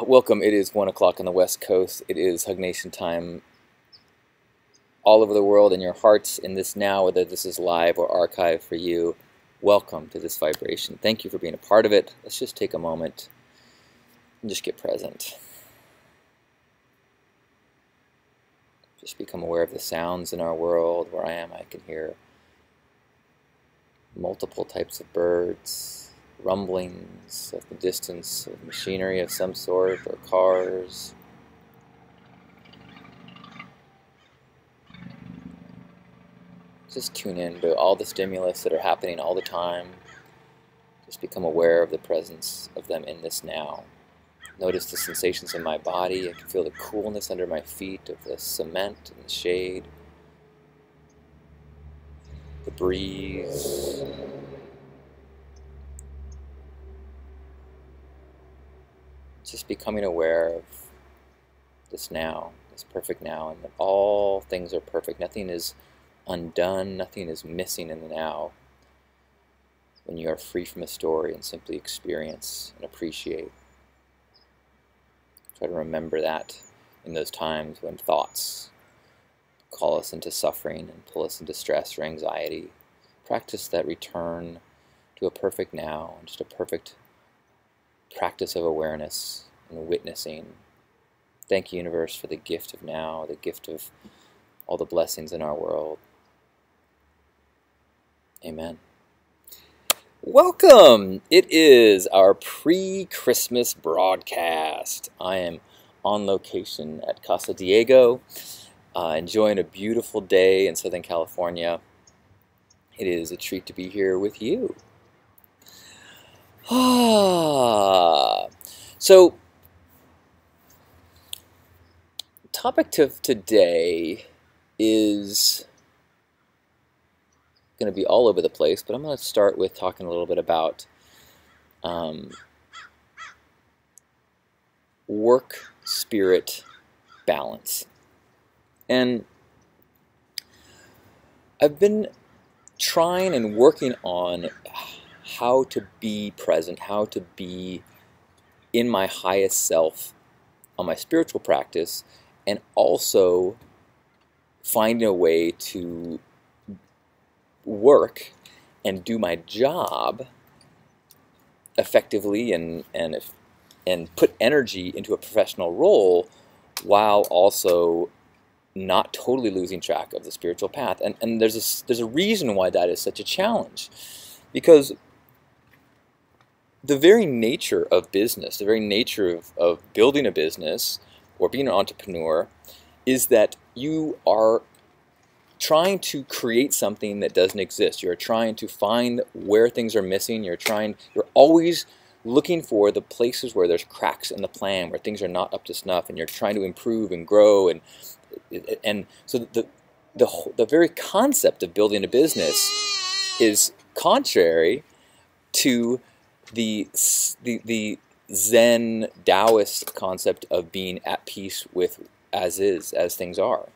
Welcome. It is 1 o'clock on the West Coast. It is Hug Nation time all over the world, in your hearts, in this now, whether this is live or archive for you. Welcome to this vibration. Thank you for being a part of it. Let's just take a moment and just get present. Just become aware of the sounds in our world. Where I am, I can hear multiple types of birds, rumblings at the distance of machinery of some sort, or cars. Just tune in to all the stimulus that are happening all the time. Just become aware of the presence of them in this now. Notice the sensations in my body. I can feel the coolness under my feet of the cement and the shade, the breeze. Just becoming aware of this now, this perfect now, and that all things are perfect. Nothing is undone, nothing is missing in the now. When you are free from a story and simply experience and appreciate. Try to remember that in those times when thoughts call us into suffering and pull us into stress or anxiety. Practice that return to a perfect now, and just a perfect practice of awareness and witnessing. Thank you, universe, for the gift of now, the gift of all the blessings in our world. Amen. Welcome! It is our pre-Christmas broadcast. I am on location at Casa Diego, enjoying a beautiful day in Southern California. It is a treat to be here with you. So, topic of today is going to be all over the place, but I'm going to start with talking a little bit about work spirit balance. And I've been trying and working on how to be present, how to be in my highest self on my spiritual practice, and also finding a way to work and do my job effectively and put energy into a professional role while also not totally losing track of the spiritual path. And there's a reason why that is such a challenge, because the very nature of business, the very nature of building a business or being an entrepreneur is that you are trying to create something that doesn't exist. You're trying to find where things are missing. You're always looking for the places where there's cracks in the plan, where things are not up to snuff, and you're trying to improve and grow. And so the very concept of building a business is contrary to the Zen Taoist concept of being at peace with as is, as things are.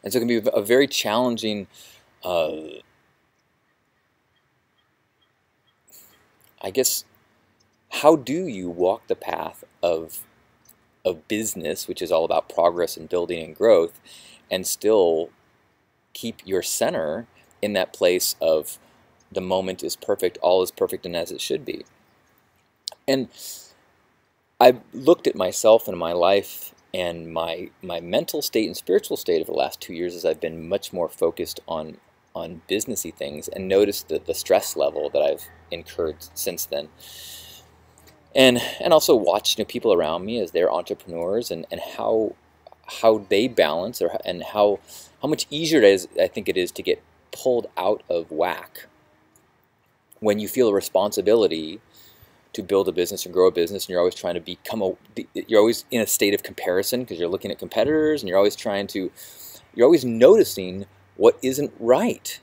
And so it can be a very challenging, I guess, how do you walk the path of business, which is all about progress and building and growth, and still keep your center in that place of the moment is perfect, all is perfect and as it should be. And I've looked at myself and my life and my mental state and spiritual state over the last 2 years as I've been much more focused on businessy things, and noticed the stress level that I've incurred since then. And also watched people around me as they're entrepreneurs, and how they balance, and how much easier it is, I think it is, to get pulled out of whack when you feel a responsibility to build a business and grow a business, and you're always trying to you're always in a state of comparison because you're looking at competitors, and you're always noticing what isn't right.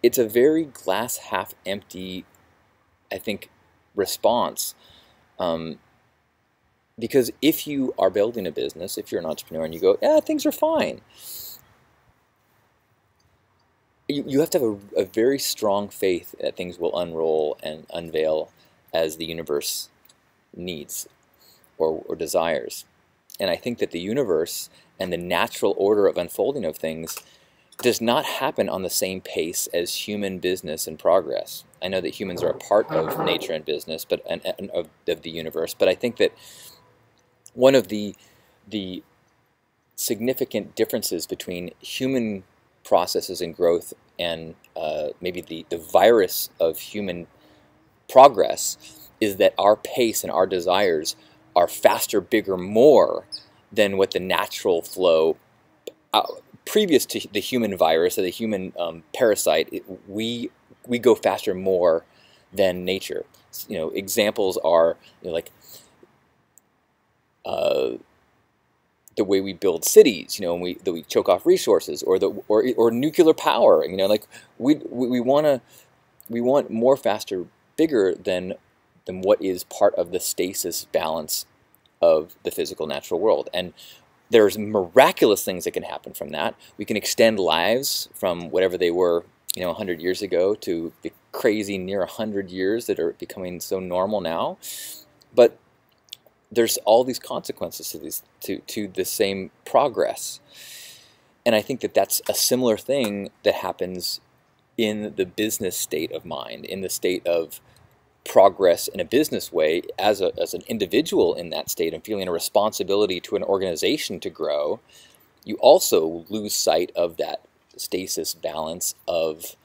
It's a very glass half empty, I think, response. Because if you are building a business, if you're an entrepreneur and you go, yeah, things are fine, you have to have a very strong faith that things will unroll and unveil as the universe needs. or desires. And I think that the universe and the natural order of unfolding of things does not happen on the same pace as human business and progress. I know that humans are a part of nature and business, and of the universe, but I think that one of the significant differences between human processes and growth and maybe the virus of human progress is that our pace and our desires are faster, bigger, more than what the natural flow previous to the human virus or the human parasite. We go faster, more than nature. Examples are like the way we build cities, and we choke off resources, or nuclear power. Like we want more, faster, bigger than what is part of the stasis balance of the physical natural world. And there's miraculous things that can happen from that. We can extend lives from whatever they were, 100 years ago to the crazy near 100 years that are becoming so normal now. But there's all these consequences to the same progress. And I think that that's a similar thing that happens in the business state of mind, in the state of progress in a business way, as an individual in that state and feeling a responsibility to an organization to grow. You also lose sight of that stasis balance of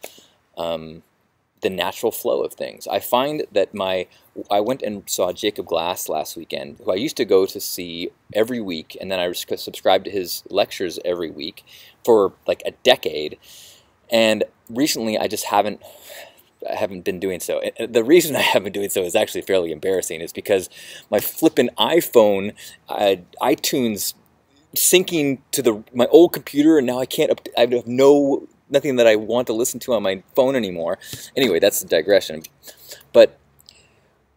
the natural flow of things. I find that I went and saw Jacob Glass last weekend, who I used to go to see every week, and then I subscribed to his lectures every week for like a decade. And recently I just haven't been doing so. The reason I haven't been doing so is actually fairly embarrassing. Is because my flippin' iPhone, iTunes syncing to my old computer, and now I have nothing that I want to listen to on my phone anymore. Anyway, that's a digression. But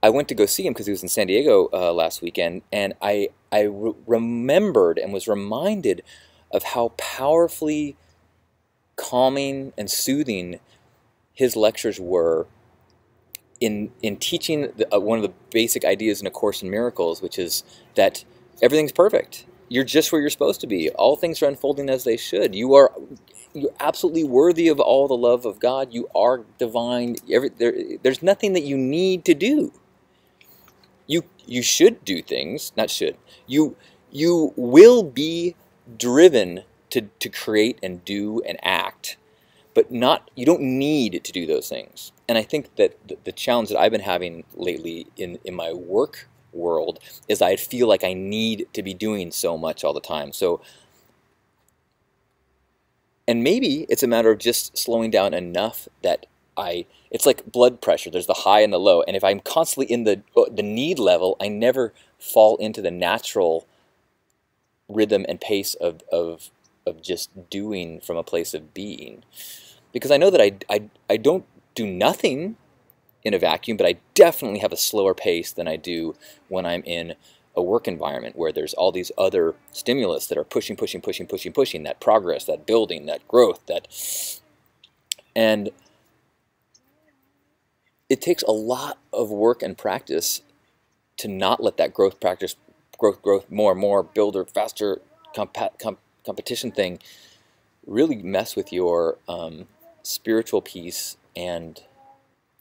I went to go see him because he was in San Diego last weekend, and I remembered and was reminded of how powerfully calming and soothing his lectures were in teaching one of the basic ideas in A Course in Miracles, which is that everything's perfect. You're just where you're supposed to be. All things are unfolding as they should. You're absolutely worthy of all the love of God. You are divine. There's nothing that you need to do. You should do things, not should. You will be driven to create and do and act, but you don't need to do those things. And I think that the challenge that I've been having lately in my work world is I feel like I need to be doing so much all the time. And maybe it's a matter of just slowing down enough that it's like blood pressure. There's the high and the low. And if I'm constantly in the need level, I never fall into the natural rhythm and pace of just doing from a place of being. Because I know that I don't do nothing in a vacuum, but I definitely have a slower pace than I do when I'm in a work environment where there's all these other stimulus that are pushing, that progress, that building, that growth, and it takes a lot of work and practice to not let that growth, more and more, builder, faster, competition thing really mess with your spiritual peace and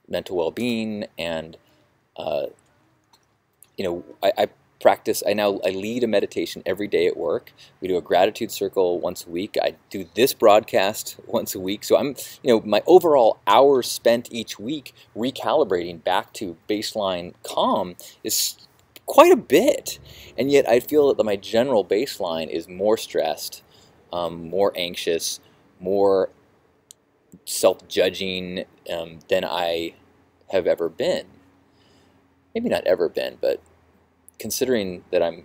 mental well-being. And I lead a meditation every day at work. We do a gratitude circle once a week. I do this broadcast once a week. So I'm, my overall hours spent each week recalibrating back to baseline calm is quite a bit. And yet I feel that my general baseline is more stressed, more anxious, more self-judging than I have ever been. Maybe not ever been, but considering that I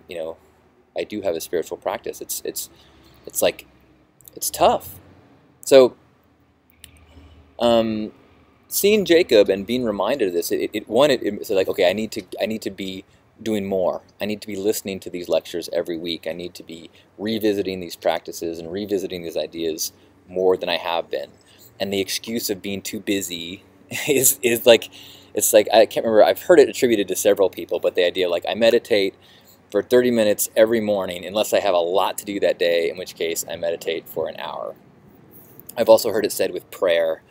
do have a spiritual practice, it's tough. So seeing Jacob and being reminded of this, it's like, okay, I need to be doing more. I need to be listening to these lectures every week. I need to be revisiting these practices and revisiting these ideas more than I have been. And the excuse of being too busy is like, it's like, I can't remember, I've heard it attributed to several people, but the idea like I meditate for 30 minutes every morning, unless I have a lot to do that day, in which case I meditate for an hour. I've also heard it said with prayer,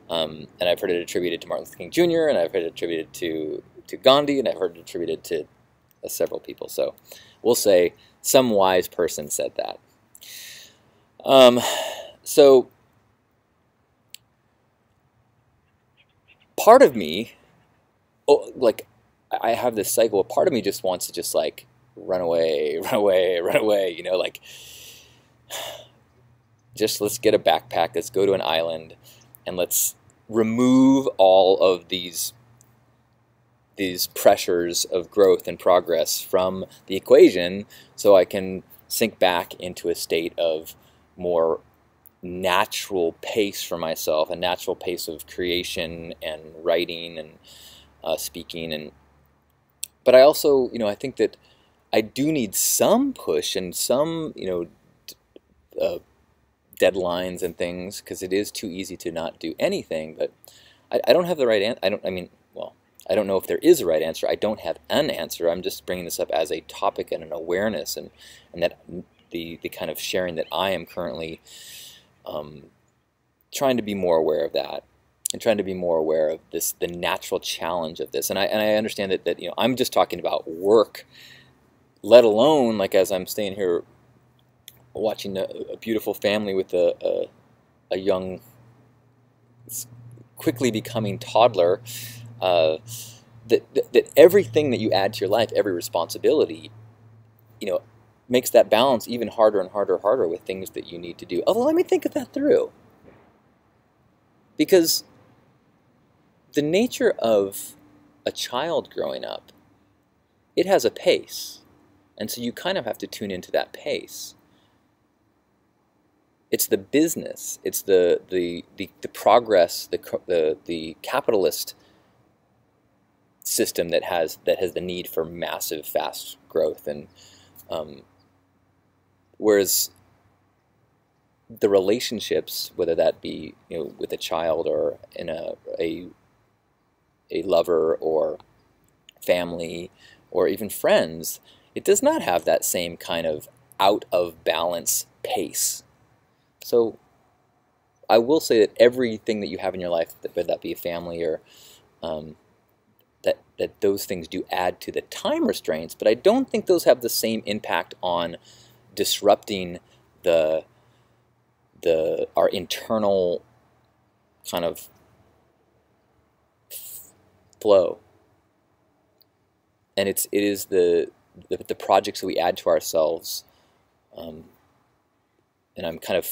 and I've heard it attributed to Martin Luther King Jr., and I've heard it attributed to Gandhi, and I've heard it attributed to several people. So we'll say some wise person said that. So part of me, like, I have this cycle. Part of me just wants to just like run away, run away, run away. You know, like, just let's get a backpack. Let's go to an island, and let's remove all of these pressures of growth and progress from the equation, so I can sink back into a state of more natural pace for myself, a natural pace of creation and writing and speaking. But I also, I think that I do need some push and some, deadlines and things, because it is too easy to not do anything. But I don't have the right answer. I don't know if there is a right answer. I don't have an answer. I'm just bringing this up as a topic and an awareness, and that the kind of sharing that I am currently trying to be more aware of that, and trying to be more aware of this, the natural challenge of this. And I understand that I'm just talking about work, let alone, like, as I'm staying here watching a beautiful family with a young, quickly becoming toddler, that everything that you add to your life, every responsibility, makes that balance even harder and harder with things that you need to do. Although, let me think of that through. Because the nature of a child growing up, it has a pace. And so you kind of have to tune into that pace. It's the business, it's the progress, the capitalist system that has the need for massive, fast growth, and whereas the relationships, whether that be with a child or in a lover or family or even friends, it does not have that same kind of out of balance pace. So I will say that everything that you have in your life, whether that be a family or that those things do add to the time restraints, but I don't think those have the same impact on disrupting our internal kind of flow. And it is the projects that we add to ourselves, and I'm kind of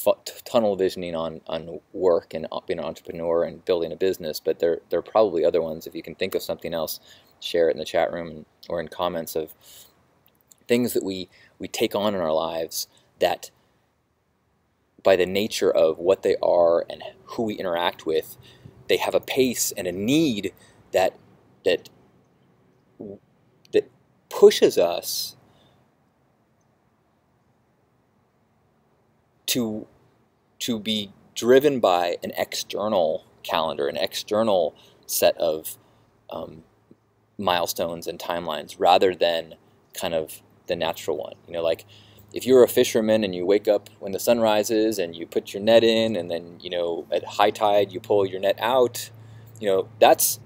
tunnel visioning on work and being an entrepreneur and building a business, but there are probably other ones. If you can think of something else, share it in the chat room or in comments of things that we take on in our lives that, by the nature of what they are and who we interact with, they have a pace and a need that pushes us to be driven by an external calendar, an external set of milestones and timelines, rather than kind of the natural one. Like, if you're a fisherman and you wake up when the sun rises and you put your net in, and then at high tide you pull your net out, that's,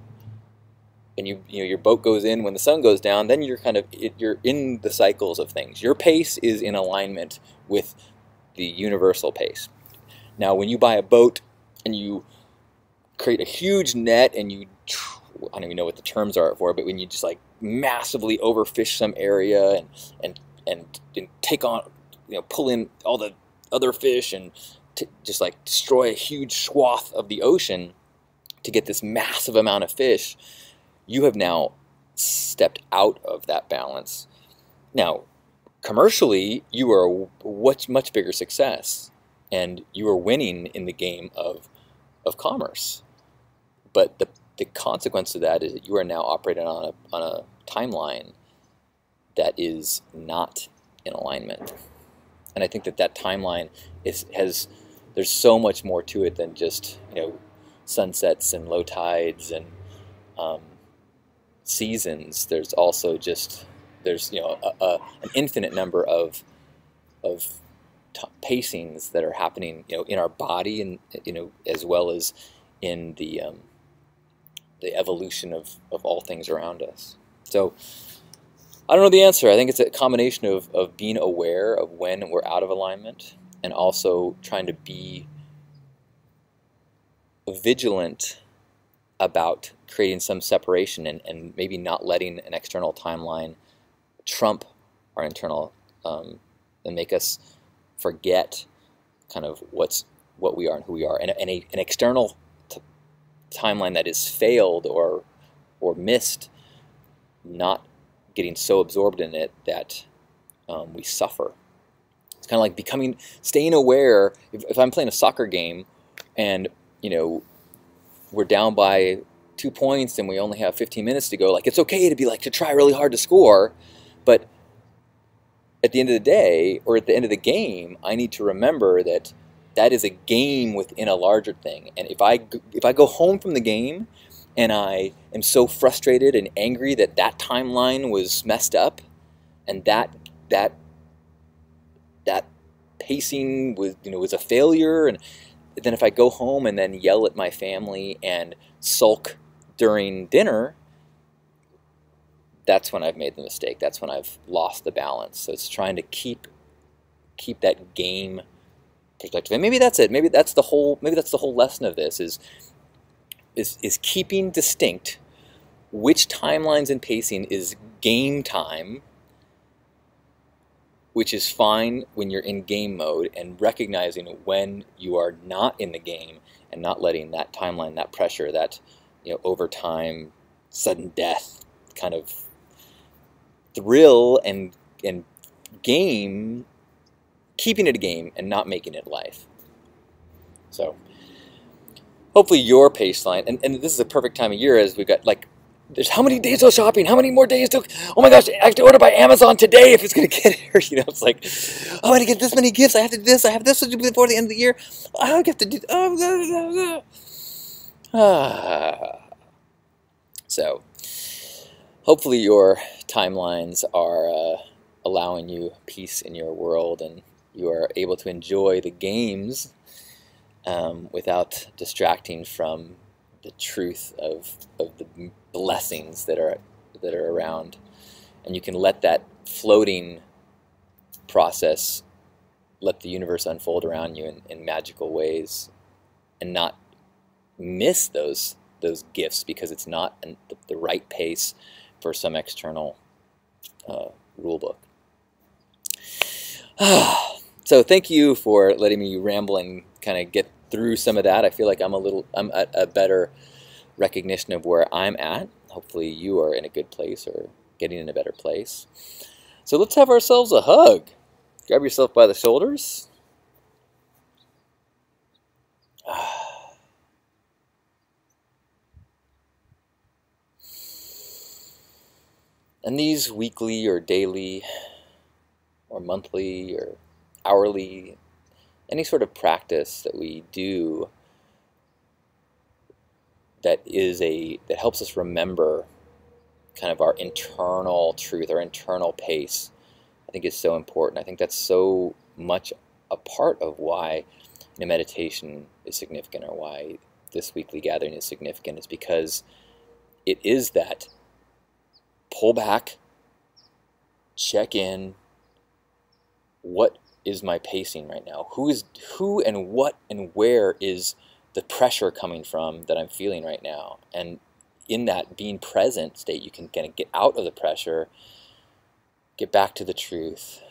and your boat goes in when the sun goes down, then you're in the cycles of things. Your pace is in alignment with the universal pace. Now, when you buy a boat and you create a huge net and I don't even know what the terms are for, but when you just like massively overfish some area and take on, pull in all the other fish and just like destroy a huge swath of the ocean to get this massive amount of fish, you have now stepped out of that balance. Now, commercially, you are a much bigger success, and you are winning in the game of commerce. But the consequence of that is that you are now operating on a timeline that is not in alignment. And I think that timeline there's so much more to it than just sunsets and low tides and seasons. There's also just there's an infinite number of pacings that are happening in our body, and as well as in the evolution of all things around us. So I don't know the answer. I think it's a combination of being aware of when we're out of alignment, and also trying to be vigilant about creating some separation, and maybe not letting an external timeline trump our internal, and make us forget kind of what we are and who we are. And an external timeline that is failed or missed, not getting so absorbed in it that we suffer. It's kind of like staying aware. If I'm playing a soccer game and we're down by 2 points and we only have 15 minutes to go, like, it's okay to try really hard to score, but at the end of the day, or at the end of the game, I need to remember that is a game within a larger thing. And if I go home from the game and I am so frustrated and angry that timeline was messed up, and that pacing was a failure, and then if I go home and then yell at my family and sulk during dinner, that's when I've made the mistake. That's when I've lost the balance. So it's trying to keep that game perspective. And maybe that's it. Maybe that's the whole lesson of this is keeping distinct which timelines and pacing is game time, which is fine when you're in game mode, and recognizing when you are not in the game, and not letting that timeline, that pressure, that over time sudden death kind of thrill and game, keeping it a game and not making it life. So hopefully your pace line, and this is a perfect time of year, as we've got there's how many days till shopping? How many more days till? Oh my gosh! I have to order by Amazon today if it's going to get here. It's like, I'm going to get this many gifts. I have to do this. I have this to do before the end of the year. I have to do. So, hopefully your timelines are allowing you peace in your world, and you are able to enjoy the games without distracting from the truth of the blessings that are around. And you can let that floating process, let the universe unfold around you in magical ways, and not miss those gifts because it's not the right pace for some external rule book. So thank you for letting me ramble and kind of get through some of that. I feel like I'm at a better recognition of where I'm at. Hopefully you are in a good place or getting in a better place. So let's have ourselves a hug. Grab yourself by the shoulders. And these weekly or daily or monthly or hourly, any sort of practice that we do that helps us remember kind of our internal truth, our internal pace, I think is so important. I think that's so much a part of why meditation is significant, or why this weekly gathering is significant, is because it is that pull back, check in, what is my pacing right now? Who and what and where is the pressure coming from that I'm feeling right now? And in that being present state, you can kind of get out of the pressure, get back to the truth,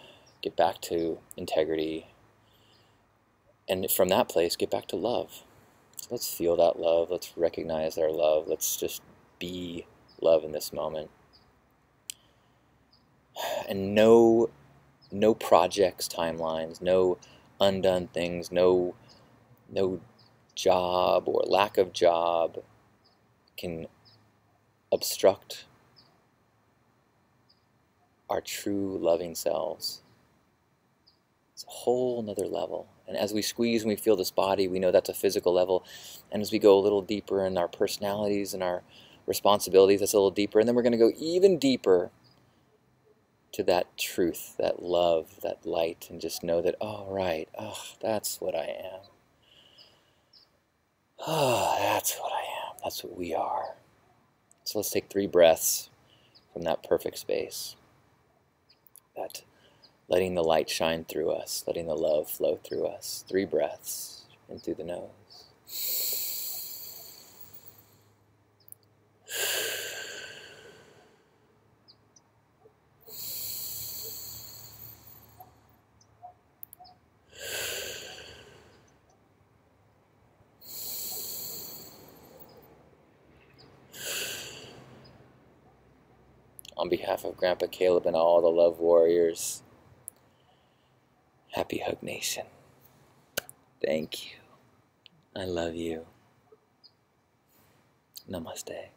get back to integrity, and from that place, get back to love. So let's feel that love. Let's recognize our love. Let's just be love in this moment. And no projects, timelines, no undone things, no job or lack of job can obstruct our true loving selves. It's a whole nother level. And as we squeeze and we feel this body, we know that's a physical level. And as we go a little deeper in our personalities and our responsibilities, that's a little deeper. And then we're going to go even deeper to that truth, that love, that light, and just know that, oh, right, oh, that's what I am. Oh, that's what I am. That's what we are. So let's take 3 breaths from that perfect space. That letting the light shine through us, letting the love flow through us. 3 breaths in through the nose. On behalf of Grandpa Caleb and all the love warriors, happy Hug Nation. Thank you. I love you. Namaste.